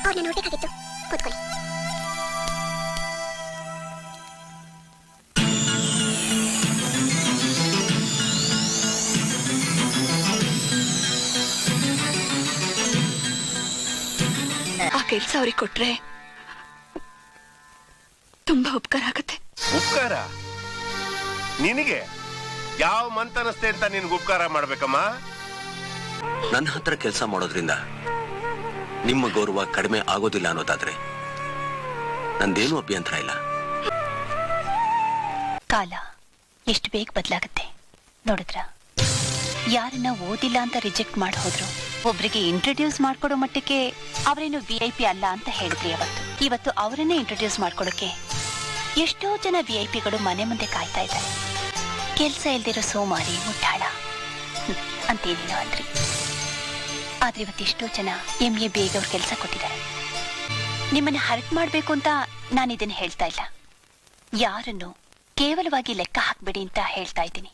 ಅವ್ರನ್ನ ನೋಡ್ಬೇಕಾಗಿತ್ತು. ಕೂತ್ಕೊಳ್ಳಿ. ಆ ಕೆಲ್ಸ ಅವ್ರಿಗೆ ಕೊಟ್ರೆ ತುಂಬಾ ಉಪಕಾರ ಆಗುತ್ತೆ. ಉಪಕಾರ? ನಿನಗೆ ಯಾವ ಮಂತನಸ್ತೆ ಅಂತ ನಿನ್ಗೆ ಉಪಕಾರ ಮಾಡ್ಬೇಕಮ್ಮ? ನನ್ನ ಹತ್ರ ಕೆಲಸ ಮಾಡೋದ್ರಿಂದ ನಿಮ್ಮ ಗೌರವ ಕಡಿಮೆ ಆಗೋದಿಲ್ಲ ಅನ್ನೋದಾದ್ರೆ ನಂದೇನು ಅಭ್ಯಂತರ ಇಲ್ಲ. ಕಾಲ ಎಷ್ಟು ಬೇಗ ಬದಲಾಗುತ್ತೆ ನೋಡಿದ್ರ. ಯಾರನ್ನ ಓದಿಲ್ಲ ಅಂತ ರಿಜೆಕ್ಟ್ ಮಾಡಿ ಹೋದ್ರು, ಒಬ್ರಿಗೆ ಇಂಟ್ರೊಡ್ಯೂಸ್ ಮಾಡ್ಕೊಡೋ ಮಟ್ಟಕ್ಕೆ ಅವರೇನು VIP ಅಲ್ಲ ಅಂತ ಹೇಳಿದ್ರಿ. ಇವತ್ತು ಅವರನ್ನೇ ಇಂಟ್ರೊಡ್ಯೂಸ್ ಮಾಡ್ಕೊಡೋಕೆ ಎಷ್ಟೋ ಜನ VIPಗಳು ಮನೆ ಮುಂದೆ ಕಾಯ್ತಾ ಇದ್ದಾರೆ. ಕೆಲ್ಸ ಇಲ್ದಿರೋ ಸೋಮಾರಿ ಮುಟ್ಟಾಳ ಅಂತೇನೇನೋ ಅಂದ್ರಿ. ಆದ್ರೆ ಇವತ್ತೆಷ್ಟೋ ಜನ MA ಬೇಗ ಅವ್ರ ಕೆಲಸ ಕೊಟ್ಟಿದ್ದಾರೆ. ನಿಮ್ಮನ್ನ ಹರ್ಟ್ ಮಾಡ್ಬೇಕು ಅಂತ ನಾನು ಇದನ್ನ ಹೇಳ್ತಾ ಇಲ್ಲ, ಯಾರನ್ನು ಕೇವಲವಾಗಿ ಲೆಕ್ಕ ಹಾಕ್ಬೇಡಿ ಅಂತ ಹೇಳ್ತಾ ಇದ್ದೀನಿ.